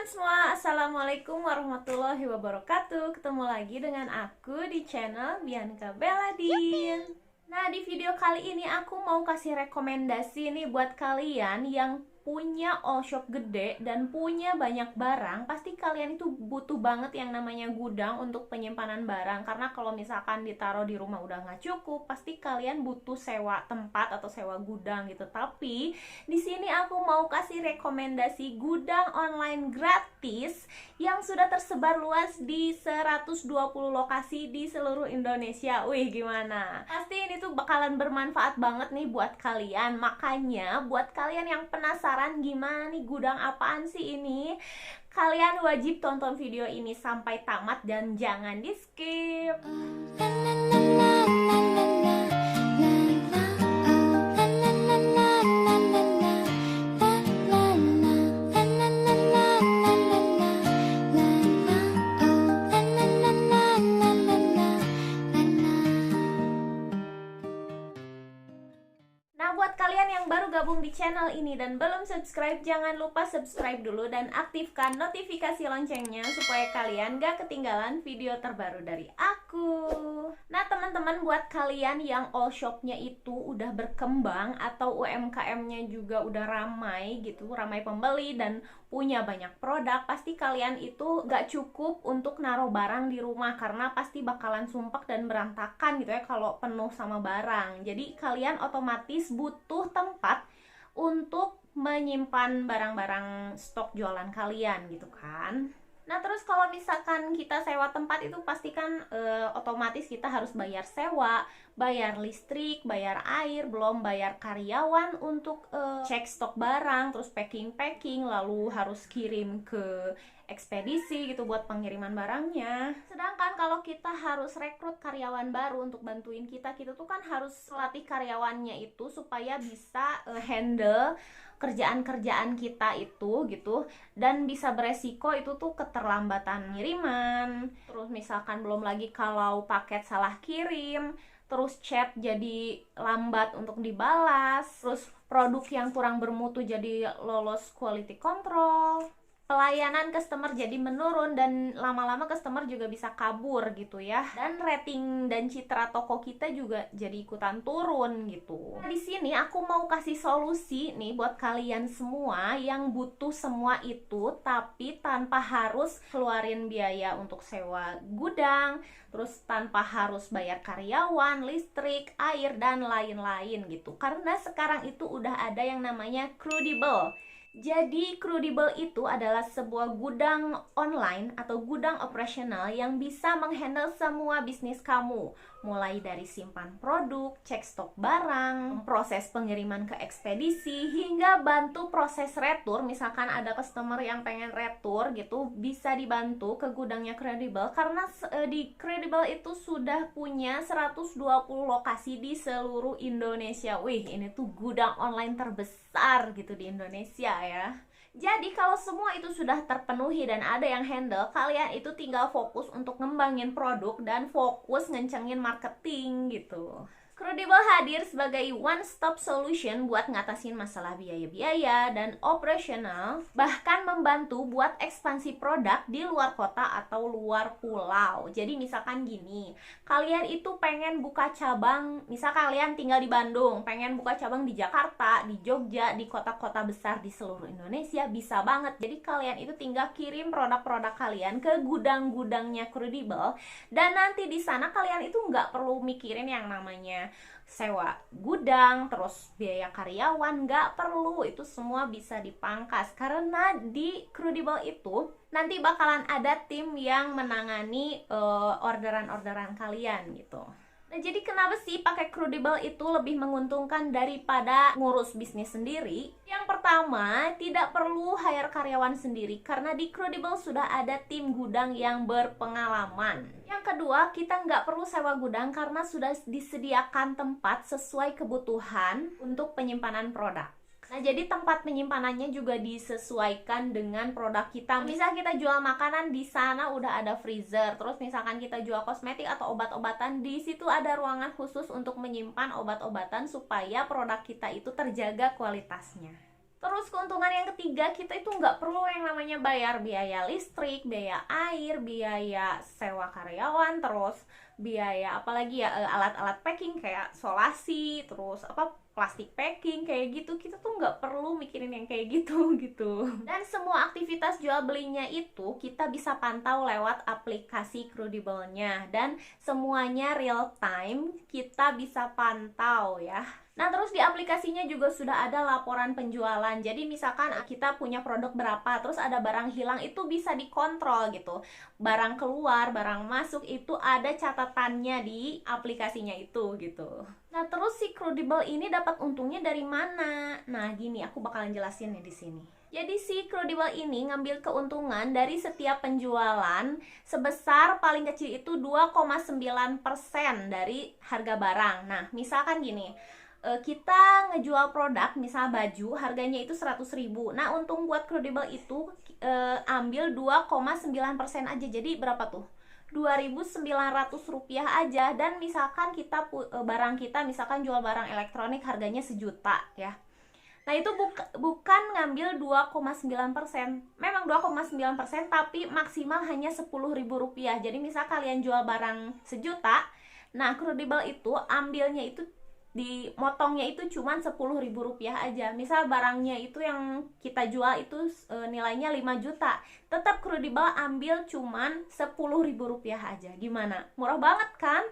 semua, Assalamualaikum warahmatullahi wabarakatuh. Ketemu lagi dengan aku di channel Bianca Belladine. Nah, di video kali ini aku mau kasih rekomendasi nih buat kalian yang punya all shop gede dan punya banyak barang. Pasti kalian itu butuh banget yang namanya gudang untuk penyimpanan barang. Karena kalau misalkan ditaruh di rumah udah nggak cukup, pasti kalian butuh sewa tempat atau sewa gudang gitu. Tapi di sini aku mau kasih rekomendasi gudang online gratis yang sudah tersebar luas di 120 lokasi di seluruh Indonesia. Wih, gimana? Pasti ini tuh bakalan bermanfaat banget nih buat kalian. Makanya buat kalian yang penasaran gimana nih gudang apaan sih ini, kalian wajib tonton video ini sampai tamat dan jangan di skip. Nah, buat kalian yang baru gabung di channel ini dan belum subscribe, jangan lupa subscribe dulu dan aktifkan notifikasi loncengnya supaya kalian gak ketinggalan video terbaru dari aku. Nah, teman-teman, buat kalian yang all shopnya itu udah berkembang atau UMKM-nya juga udah ramai gitu, ramai pembeli dan punya banyak produk, pasti kalian itu gak cukup untuk naruh barang di rumah karena pasti bakalan sumpek dan berantakan gitu ya kalau penuh sama barang. Jadi kalian otomatis butuh tempat untuk menyimpan barang-barang stok jualan kalian gitu kan. Nah, terus kalau misalkan kita sewa tempat itu pastikan otomatis kita harus bayar sewa, bayar listrik, bayar air, belum bayar karyawan untuk cek stok barang, terus packing, lalu harus kirim ke ekspedisi gitu buat pengiriman barangnya. Sedangkan kalau kita harus rekrut karyawan baru untuk bantuin kita tuh kan harus latih karyawannya itu supaya bisa handle kerjaan-kerjaan kita itu gitu, dan bisa beresiko itu tuh keterlambatan pengiriman. Terus misalkan belum lagi kalau paket salah kirim, terus chat jadi lambat untuk dibalas, terus produk yang kurang bermutu jadi lolos quality control, pelayanan customer jadi menurun dan lama-lama customer juga bisa kabur gitu ya. Dan rating dan citra toko kita juga jadi ikutan turun gitu. Nah, di sini aku mau kasih solusi nih buat kalian semua yang butuh semua itu tapi tanpa harus keluarin biaya untuk sewa gudang, terus tanpa harus bayar karyawan, listrik, air dan lain-lain gitu. Karena sekarang itu udah ada yang namanya Crudable. Jadi Crudable itu adalah sebuah gudang online atau gudang operasional yang bisa menghandle semua bisnis kamu, mulai dari simpan produk, cek stok barang, proses pengiriman ke ekspedisi, hingga bantu proses retur. Misalkan ada customer yang pengen retur gitu, bisa dibantu ke gudangnya Crudable karena di Crudable itu sudah punya 120 lokasi di seluruh Indonesia. Wih, ini tuh gudang online terbesar gitu di Indonesia ya. Jadi kalau semua itu sudah terpenuhi dan ada yang handle, kalian itu tinggal fokus untuk ngembangin produk dan fokus ngencengin marketing gitu. Crudable hadir sebagai one-stop solution buat ngatasin masalah biaya-biaya dan operasional, bahkan membantu buat ekspansi produk di luar kota atau luar pulau. Jadi misalkan gini, kalian itu pengen buka cabang, misal kalian tinggal di Bandung, pengen buka cabang di Jakarta, di Jogja, di kota-kota besar di seluruh Indonesia, bisa banget. Jadi kalian itu tinggal kirim produk-produk kalian ke gudang-gudangnya Crudable, dan nanti di sana kalian itu nggak perlu mikirin yang namanya sewa gudang, terus biaya karyawan, nggak perlu. Itu semua bisa dipangkas karena di Crudable itu nanti bakalan ada tim yang menangani orderan-orderan kalian gitu. Nah, jadi kenapa sih pakai Crudable itu lebih menguntungkan daripada ngurus bisnis sendiri? Yang pertama, tidak perlu hire karyawan sendiri karena di Crudable sudah ada tim gudang yang berpengalaman. Yang kedua, kita nggak perlu sewa gudang karena sudah disediakan tempat sesuai kebutuhan untuk penyimpanan produk. Nah, jadi tempat penyimpanannya juga disesuaikan dengan produk kita. Misal kita jual makanan, di sana udah ada freezer. Terus misalkan kita jual kosmetik atau obat-obatan, di situ ada ruangan khusus untuk menyimpan obat-obatan supaya produk kita itu terjaga kualitasnya. Terus keuntungan yang ketiga, kita itu nggak perlu yang namanya bayar biaya listrik, biaya air, biaya sewa karyawan, terus biaya apalagi ya, alat-alat packing kayak solasi, terus apa plastik packing kayak gitu. Kita tuh nggak perlu mikirin yang kayak gitu gitu. Dan semua aktivitas jual belinya itu kita bisa pantau lewat aplikasi Crudibel-nya, dan semuanya real time kita bisa pantau ya. Nah, terus di aplikasinya juga sudah ada laporan penjualan. Jadi misalkan kita punya produk berapa, terus ada barang hilang, itu bisa dikontrol gitu. Barang keluar, barang masuk, itu ada catatannya di aplikasinya itu gitu. Nah, terus si Crudibel ini dapat untungnya dari mana? Nah, gini, aku bakalan jelasin nih di sini. Jadi si Crudibel ini ngambil keuntungan dari setiap penjualan sebesar paling kecil itu 2,9% dari harga barang. Nah, misalkan gini, kita ngejual produk misal baju harganya itu 100.000. Nah, untung buat Crudibel itu ambil 2,9% aja. Jadi berapa tuh? 2.900 rupiah aja. Dan misalkan kita barang kita misalkan jual barang elektronik harganya 1.000.000 ya. Nah, itu bukan ngambil 2,9%. Memang 2,9%, tapi maksimal hanya 10.000 rupiah. Jadi misal kalian jual barang 1.000.000, nah Crudibel itu ambilnya itu dimotongnya itu cuma 10.000 rupiah aja. Misal barangnya itu yang kita jual itu nilainya 5 juta, tetap Crudibel ambil cuman 10.000 rupiah aja. Gimana? Murah banget kan?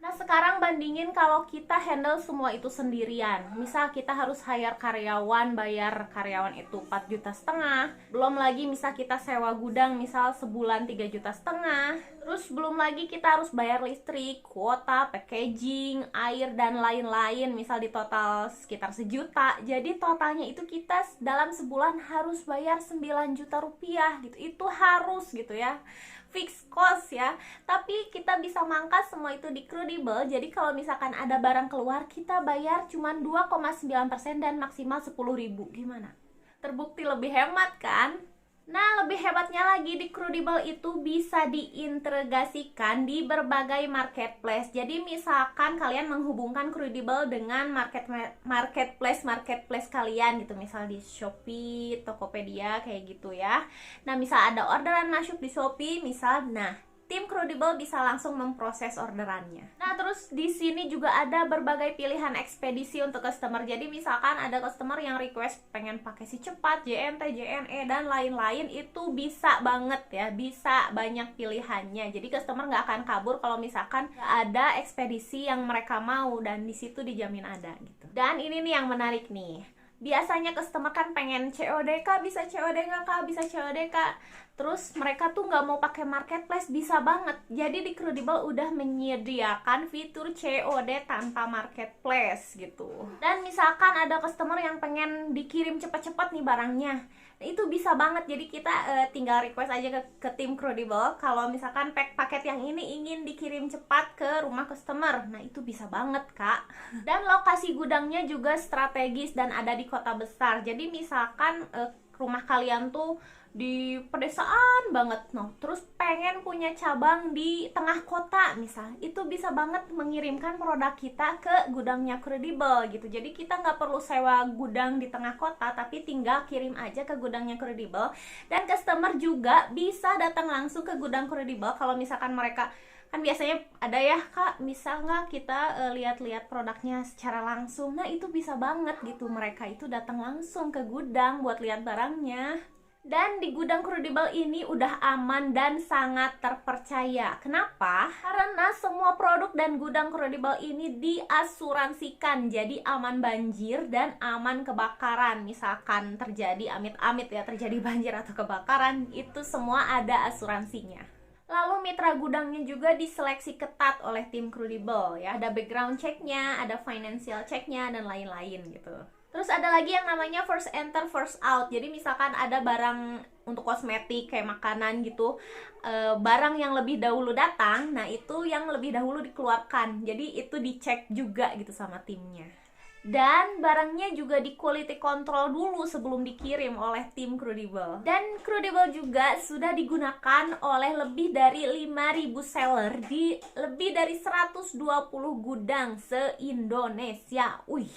Nah, sekarang bandingin kalau kita handle semua itu sendirian. Misal kita harus hire karyawan, bayar karyawan itu 4,5 juta. Belum lagi misal kita sewa gudang misal sebulan 3,5 juta. Terus belum lagi kita harus bayar listrik, kuota, packaging, air, dan lain-lain. Misal di total sekitar 1 juta. Jadi totalnya itu kita dalam sebulan harus bayar 9 juta rupiah gitu. Itu harus gitu ya. Fix cost ya. Tapi kita bisa mangkas semua itu di Crudibel. Jadi kalau misalkan ada barang keluar, kita bayar cuma 2,9% dan maksimal 10.000. Gimana? Terbukti lebih hemat kan? Nah, lebih hebatnya lagi di Crudibel itu bisa diintegrasikan di berbagai marketplace. Jadi misalkan kalian menghubungkan Crudibel dengan marketplace kalian gitu, misal di Shopee, Tokopedia kayak gitu ya. Nah, misal ada orderan masuk di Shopee, misal, nah tim Crudibel bisa langsung memproses orderannya. Nah, terus di sini juga ada berbagai pilihan ekspedisi untuk customer. Jadi misalkan ada customer yang request pengen pakai si cepat, JNT, JNE, dan lain-lain, itu bisa banget ya, bisa banyak pilihannya. Jadi customer nggak akan kabur kalau misalkan ada ekspedisi yang mereka mau, dan di situ dijamin ada gitu. Dan ini nih yang menarik nih. Biasanya customer kan pengen COD kak, bisa COD nggak kak, bisa COD kak. Terus mereka tuh nggak mau pakai marketplace, bisa banget. Jadi di Crudibel udah menyediakan fitur COD tanpa marketplace gitu. Dan misalkan ada customer yang pengen dikirim cepat-cepat nih barangnya, nah, itu bisa banget. Jadi kita tinggal request aja ke tim Crudibel kalau misalkan paket yang ini ingin dikirim cepat ke rumah customer. Nah, itu bisa banget kak. Dan lokasi gudangnya juga strategis dan ada di kota besar. Jadi misalkan rumah kalian tuh di pedesaan banget, no, terus pengen punya cabang di tengah kota misal, itu bisa banget mengirimkan produk kita ke gudangnya Crudibel gitu. Jadi kita nggak perlu sewa gudang di tengah kota, tapi tinggal kirim aja ke gudangnya Crudibel. Dan customer juga bisa datang langsung ke gudang Crudibel kalau misalkan mereka kan biasanya ada ya kak, misal nggak kita lihat-lihat produknya secara langsung. Nah, itu bisa banget gitu, mereka itu datang langsung ke gudang buat lihat barangnya. Dan di gudang Crudibel ini udah aman dan sangat terpercaya. Kenapa? Karena semua produk dan gudang Crudibel ini diasuransikan. Jadi aman banjir dan aman kebakaran. Misalkan terjadi amit-amit ya, terjadi banjir atau kebakaran, itu semua ada asuransinya. Lalu mitra gudangnya juga diseleksi ketat oleh tim Crudibel ya. Ada background checknya, ada financial checknya, dan lain-lain gitu. Terus ada lagi yang namanya first enter first out. Jadi misalkan ada barang untuk kosmetik kayak makanan gitu, barang yang lebih dahulu datang, nah itu yang lebih dahulu dikeluarkan. Jadi itu dicek juga gitu sama timnya. Dan barangnya juga di quality control dulu sebelum dikirim oleh tim Crudibel. Dan Crudibel juga sudah digunakan oleh lebih dari 5.000 seller di lebih dari 120 gudang se-Indonesia. Wih,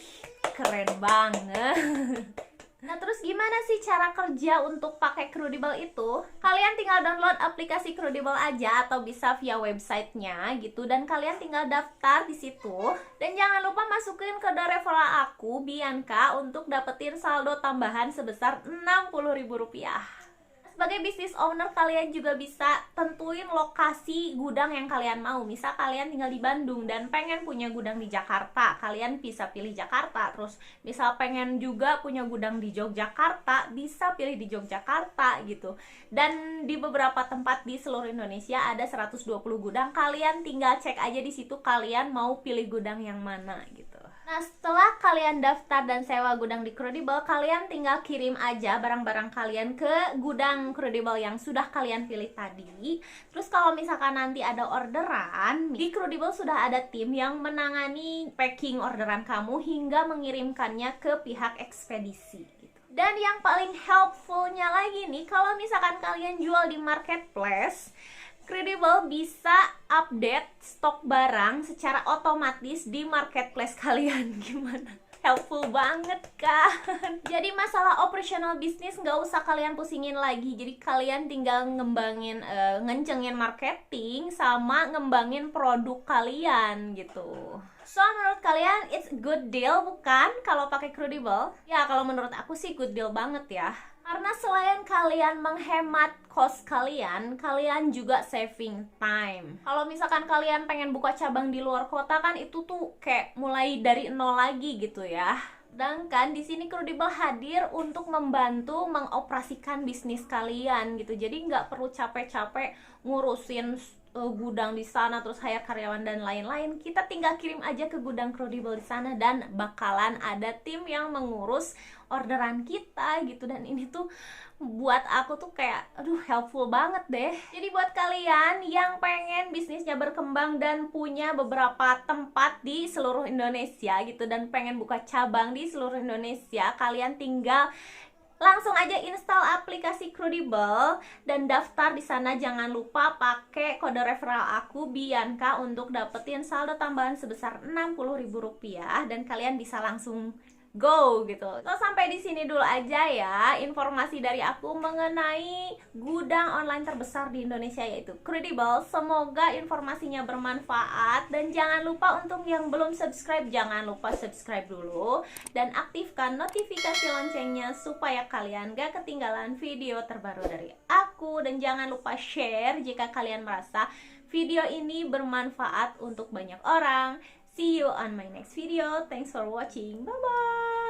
keren banget. Nah, terus gimana sih cara kerja untuk pakai Crudable itu? Kalian tinggal download aplikasi Crudable aja atau bisa via websitenya gitu, dan kalian tinggal daftar di situ. Dan jangan lupa masukin kode referral aku Bianca untuk dapetin saldo tambahan sebesar Rp60.000. Sebagai business owner, kalian juga bisa tentuin lokasi gudang yang kalian mau. Misal kalian tinggal di Bandung dan pengen punya gudang di Jakarta, kalian bisa pilih Jakarta. Terus misal pengen juga punya gudang di Yogyakarta, bisa pilih di Yogyakarta gitu. Dan di beberapa tempat di seluruh Indonesia ada 120 gudang. Kalian tinggal cek aja di situ kalian mau pilih gudang yang mana gitu. Nah, setelah kalian daftar dan sewa gudang di Crudable, kalian tinggal kirim aja barang-barang kalian ke gudang Crudable yang sudah kalian pilih tadi. Terus kalau misalkan nanti ada orderan, di Crudable sudah ada tim yang menangani packing orderan kamu hingga mengirimkannya ke pihak ekspedisi. Dan yang paling helpfulnya lagi nih, kalau misalkan kalian jual di marketplace, Crudable bisa update stok barang secara otomatis di marketplace kalian. Gimana? Helpful banget kan? Jadi masalah operational bisnis nggak usah kalian pusingin lagi. Jadi kalian tinggal ngencengin marketing sama ngembangin produk kalian gitu. So, menurut kalian it's good deal bukan kalau pakai Crudable? Ya, kalau menurut aku sih good deal banget ya. Karena selain kalian menghemat cost kalian juga saving time. Kalau misalkan kalian pengen buka cabang di luar kota kan itu tuh kayak mulai dari nol lagi gitu ya. Sedangkan di sini Crudable hadir untuk membantu mengoperasikan bisnis kalian gitu. Jadi nggak perlu capek-capek ngurusin gudang di sana terus hire karyawan dan lain-lain. Kita tinggal kirim aja ke gudang Crudable di sana dan bakalan ada tim yang mengurus orderan kita gitu. Dan ini tuh buat aku tuh kayak aduh helpful banget deh. Jadi buat kalian yang pengen bisnisnya berkembang dan punya beberapa tempat di seluruh Indonesia gitu dan pengen buka cabang di seluruh Indonesia, kalian tinggal langsung aja install aplikasi Crudable dan daftar di sana. Jangan lupa pakai kode referral aku Bianca untuk dapetin saldo tambahan sebesar Rp60.000 dan kalian bisa langsung go gitu. So, sampai di sini dulu aja ya informasi dari aku mengenai gudang online terbesar di Indonesia yaitu Crudable. Semoga informasinya bermanfaat dan jangan lupa untuk yang belum subscribe jangan lupa subscribe dulu dan aktifkan notifikasi loncengnya supaya kalian gak ketinggalan video terbaru dari aku. Dan jangan lupa share jika kalian merasa video ini bermanfaat untuk banyak orang. See you on my next video. Thanks for watching. Bye bye.